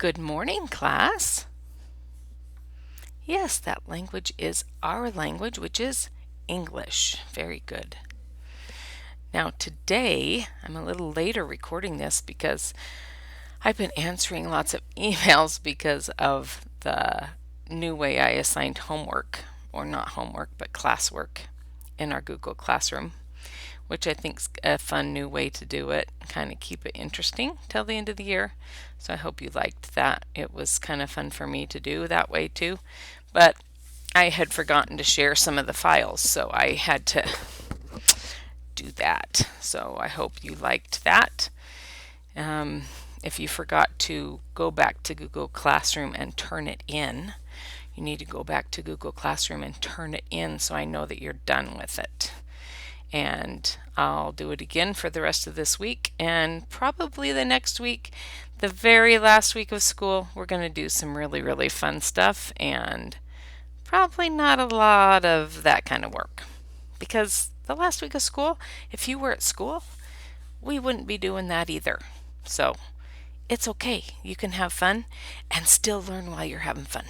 Good morning, class. Yes, that language is our language, which is English. Very good. Now, today, I'm a little later recording this because I've been answering lots of emails because of the new way I assigned homework, or not homework, but classwork in our Google Classroom, which I think is a fun new way to do it, kind of keep it interesting till the end of the year. So I hope you liked that. It was kind of fun for me to do that way too. But I had forgotten to share some of the files, so I had to do that. So I hope you liked that. If you forgot to go back to Google Classroom and turn it in, you need to go back to Google Classroom and turn it in so I know that you're done with it. And I'll do it again for the rest of this week, and probably the next week, the very last week of school, we're going to do some really fun stuff, and probably not a lot of that kind of work, because the last week of school, if you were at school, we wouldn't be doing that either. So it's okay. You can have fun and still learn while you're having fun.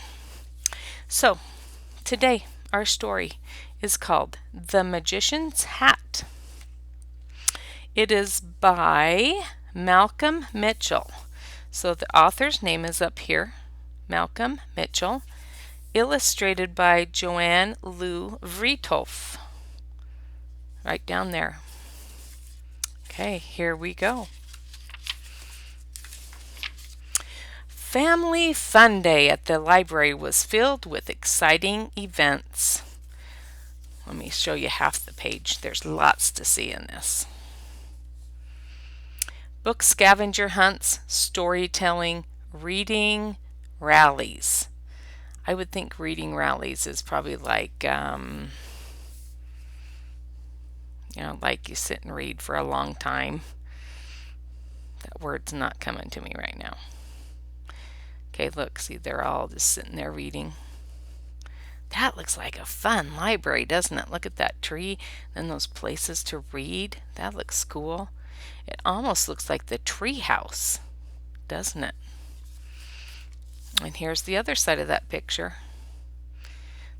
So today, our story is called The Magician's Hat. It is by Malcolm Mitchell. So the author's name is up here, Malcolm Mitchell, illustrated by Joanne Lou Vriethoff. Right down there. Okay, here we go. Family Fun Day at the library was filled with exciting events. Let me show you half the page. There's lots to see in this. Book scavenger hunts, storytelling, reading rallies. I would think reading rallies is probably like, like you sit and read for a long time. That word's not coming to me right now. Okay, look, see, they're all just sitting there reading. That looks like a fun library, doesn't it? Look at that tree and those places to read. That looks cool. It almost looks like the tree house, doesn't it? And here's the other side of that picture.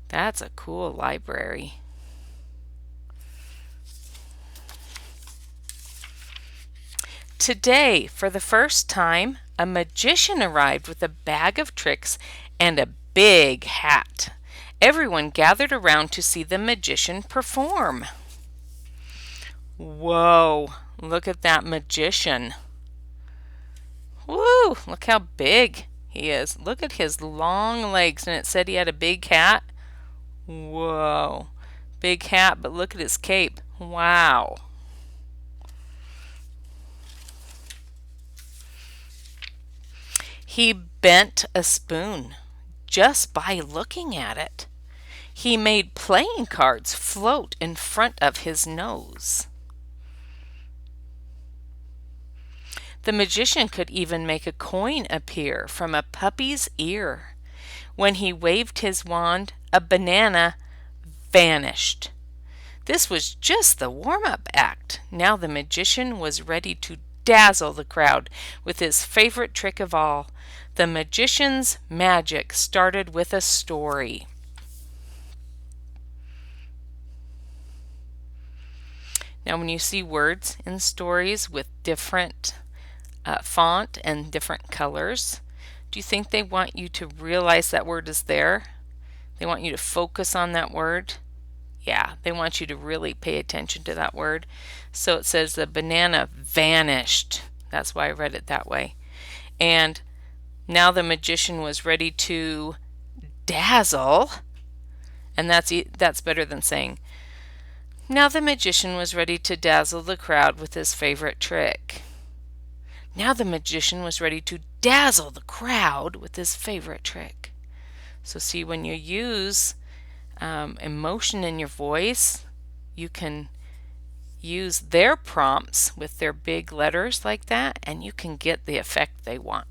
That's a cool library. Today, for the first time, a magician arrived with a bag of tricks and a big hat. Everyone gathered around to see the magician perform. Whoa, look at that magician. Woo, look how big he is. Look at his long legs, and it said he had a big hat. Whoa, big hat, but look at his cape. Wow. He bent a spoon just by looking at it. He made playing cards float in front of his nose. The magician could even make a coin appear from a puppy's ear. When he waved his wand, a banana vanished. This was just the warm-up act. Now the magician was ready to dazzle the crowd with his favorite trick of all. The magician's magic started with a story. Now, when you see words in stories with different font and different colors, do you think they want you to realize that word is there? They want you to focus on that word? Yeah, they want you to really pay attention to that word. So it says the banana vanished. That's why I read it that way. And now the magician was ready to dazzle. And that's better than saying, now the magician was ready to dazzle the crowd with his favorite trick. Now the magician was ready to dazzle the crowd with his favorite trick. So see, when you use emotion in your voice, you can use their prompts with their big letters like that, and you can get the effect they want.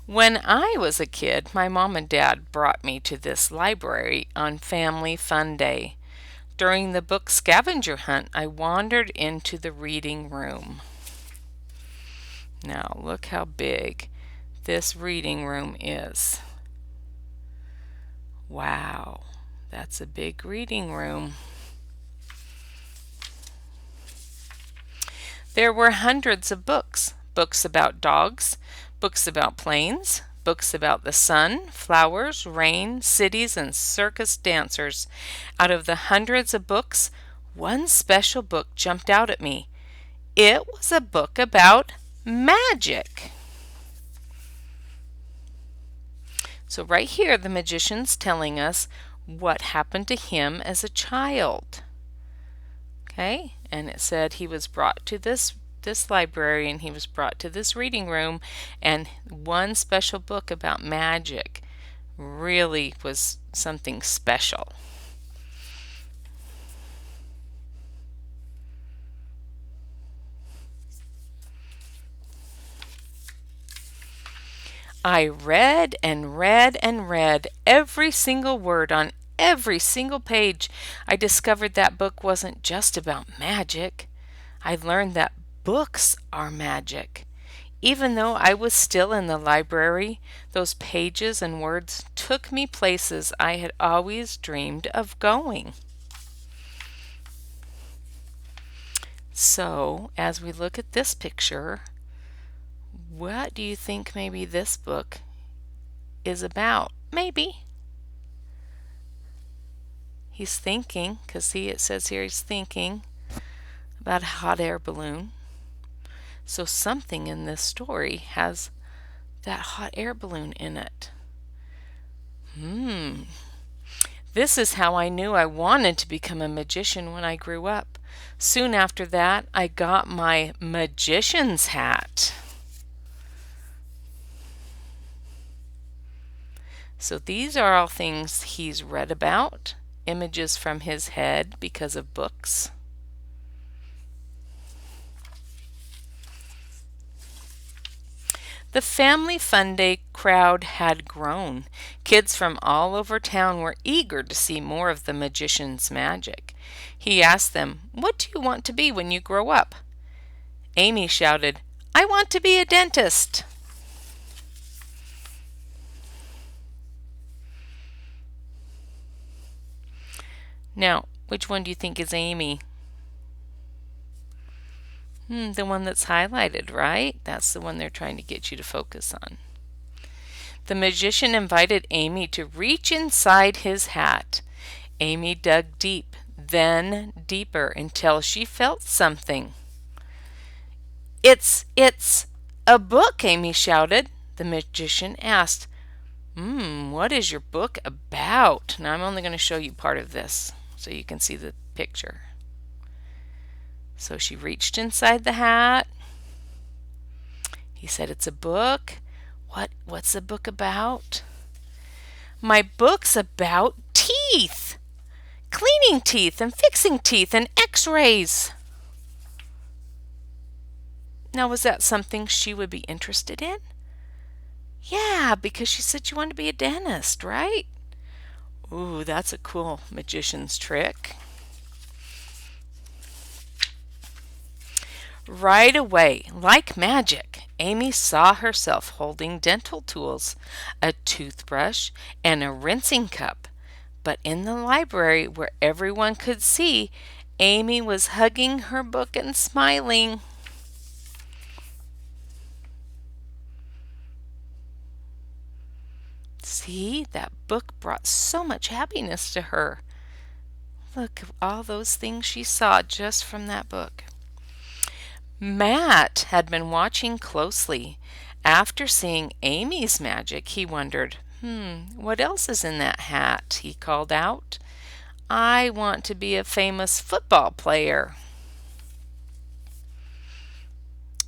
When I was a kid, my mom and dad brought me to this library on Family Fun Day. During the book scavenger hunt, I wandered into the reading room. Now look how big this reading room is. Wow, that's a big reading room. There were hundreds of books. Books about dogs, books about planes, books about the sun, flowers, rain, cities, and circus dancers. Out of the hundreds of books, one special book jumped out at me. It was a book about magic. So right here, the magician's telling us what happened to him as a child. Okay, and it said he was brought to this library, and he was brought to this reading room, and one special book about magic really was something special. I read and read and read every single word on every single page. I discovered that book wasn't just about magic. I learned that books are magic. Even though I was still in the library, those pages and words took me places I had always dreamed of going. So, as we look at this picture, what do you think maybe this book is about? Maybe. He's thinking, because see, it says here he's thinking about a hot air balloon. So something in this story has that hot air balloon in it. This is how I knew I wanted to become a magician when I grew up. Soon after that, I got my magician's hat. So these are all things he's read about, images from his head because of books. The Family Fun Day crowd had grown. Kids from all over town were eager to see more of the magician's magic. He asked them, "What do you want to be when you grow up?" Amy shouted, "I want to be a dentist." Now, which one do you think is Amy? The one that's highlighted, right? That's the one they're trying to get you to focus on. The magician invited Amy to reach inside his hat. Amy dug deep, then deeper, until she felt something. It's a book," Amy shouted. The magician asked, "What is your book about?" Now I'm only going to show you part of this so you can see the picture. So she reached inside the hat. He said, "It's a book." What's the book about? "My book's about teeth. Cleaning teeth and fixing teeth and x-rays." Now, was that something she would be interested in? Yeah, because she said she wanted to be a dentist, right? Ooh, that's a cool magician's trick. Right away, like magic, Amy saw herself holding dental tools, a toothbrush, and a rinsing cup. But in the library, where everyone could see, Amy was hugging her book and smiling. See, that book brought so much happiness to her. Look at all those things she saw just from that book. Matt had been watching closely. After seeing Amy's magic, he wondered, what else is in that hat? He called out, "I want to be a famous football player."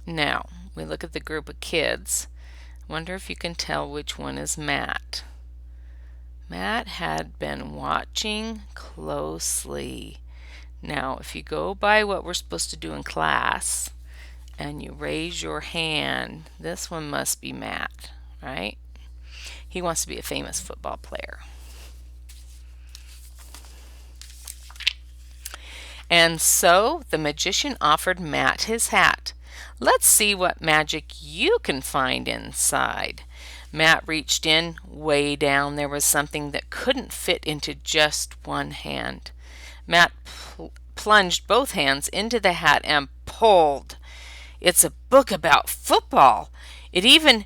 Now, we look at the group of kids. Wonder if you can tell which one is Matt. Matt had been watching closely. Now, if you go by what we're supposed to do in class, and you raise your hand, this one must be Matt, right? He wants to be a famous football player. And so the magician offered Matt his hat. Let's see what magic you can find inside. Matt reached in. Way down there was something that couldn't fit into just one hand. Matt plunged both hands into the hat and pulled. It's a book about football. It even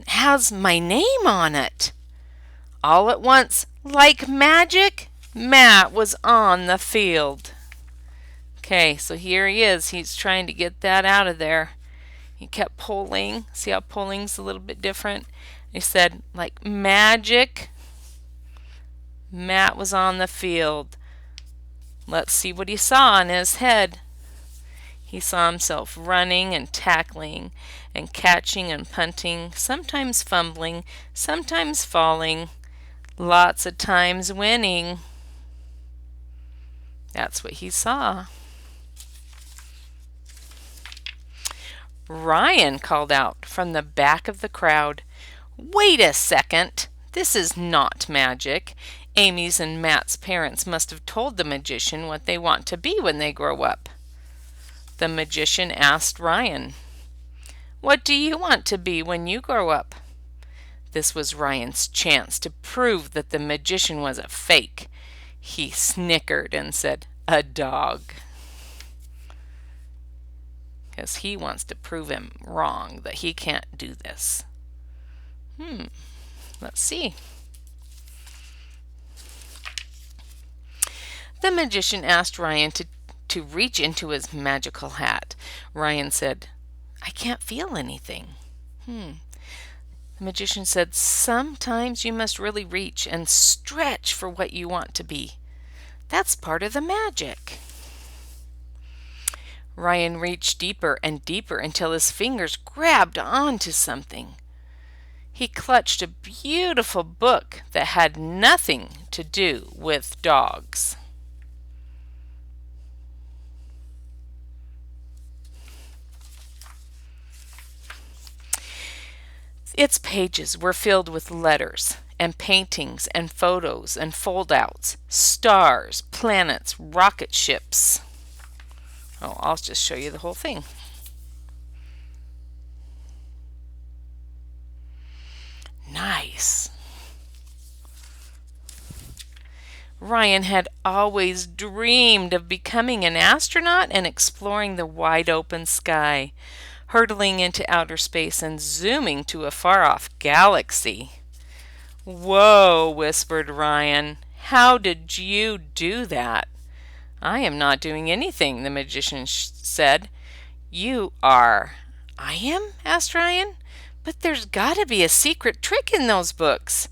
has my name on it. All at once, like magic, Matt was on the field. Okay, so here he is. He's trying to get that out of there. He kept pulling. See how pulling's a little bit different? He said, like magic, Matt was on the field. Let's see what he saw in his head. He saw himself running and tackling and catching and punting, sometimes fumbling, sometimes falling, lots of times winning. That's what he saw. Ryan called out from the back of the crowd, "Wait a second! This is not magic. Amy's and Matt's parents must have told the magician what they want to be when they grow up." The magician asked Ryan, "What do you want to be when you grow up?" This was Ryan's chance to prove that the magician was a fake. He snickered and said, "A dog." Because he wants to prove him wrong, that he can't do this. Let's see. The magician asked Ryan to reach into his magical hat. Ryan said, "I can't feel anything." The magician said, "Sometimes you must really reach and stretch for what you want to be. That's part of the magic." Ryan reached deeper and deeper until his fingers grabbed onto something. He clutched a beautiful book that had nothing to do with dogs. Its pages were filled with letters and paintings and photos and foldouts, stars, planets, rocket ships. Oh, I'll just show you the whole thing. Nice. Ryan had always dreamed of becoming an astronaut and exploring the wide open sky, hurtling into outer space and zooming to a far-off galaxy. "Whoa," whispered Ryan. "How did you do that?" "I am not doing anything," the magician said. "You are." "I am?" asked Ryan. "But there's got to be a secret trick in those books."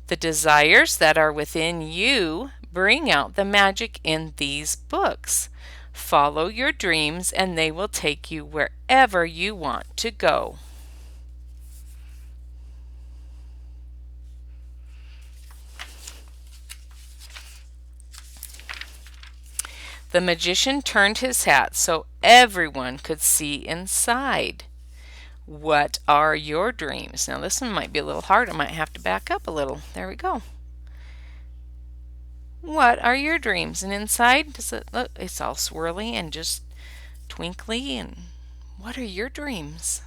"The desires that are within you bring out the magic in these books. Follow your dreams and they will take you wherever you want to go." The magician turned his hat so everyone could see inside. What are your dreams? Now this one might be a little hard. I might have to back up a little. There we go. What are your dreams? And inside, does it look? It's all swirly and just twinkly. And what are your dreams?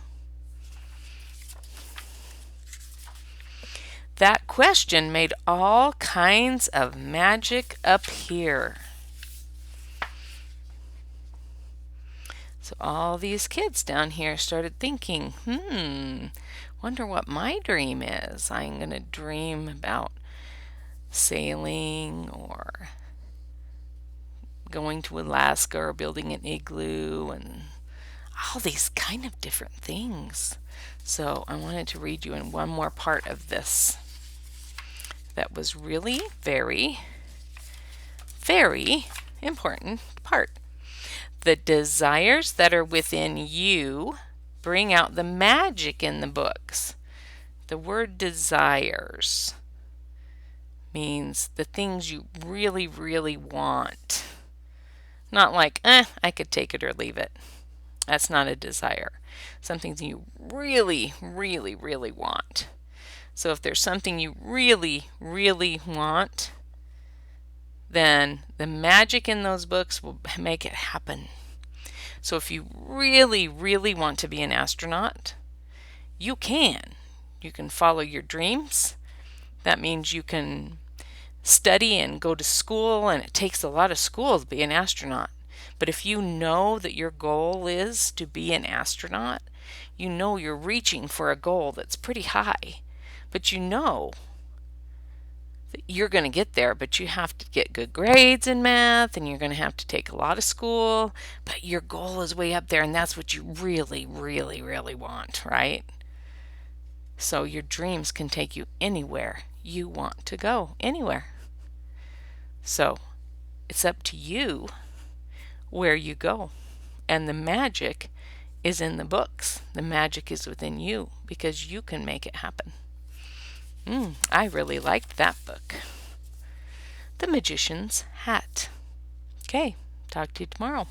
That question made all kinds of magic appear. So all these kids down here started thinking, wonder what my dream is. I'm going to dream about sailing or going to Alaska or building an igloo and all these kind of different things. So I wanted to read you in one more part of this that was really very, very important part. The desires that are within you bring out the magic in the books. The word desires means the things you really, really want. Not like, I could take it or leave it. That's not a desire. Something you really, really, really want. So if there's something you really, really want, then the magic in those books will make it happen. So if you really, really want to be an astronaut, you can. You can follow your dreams. That means you can study and go to school, and it takes a lot of school to be an astronaut. But if you know that your goal is to be an astronaut, you know you're reaching for a goal that's pretty high. But you know that you're going to get there, but you have to get good grades in math and you're going to have to take a lot of school, but your goal is way up there and that's what you really, really, really want, right? So your dreams can take you anywhere you want to go, anywhere. So it's up to you where you go. And the magic is in the books. The magic is within you because you can make it happen. I really liked that book. The Magician's Hat. Okay, talk to you tomorrow.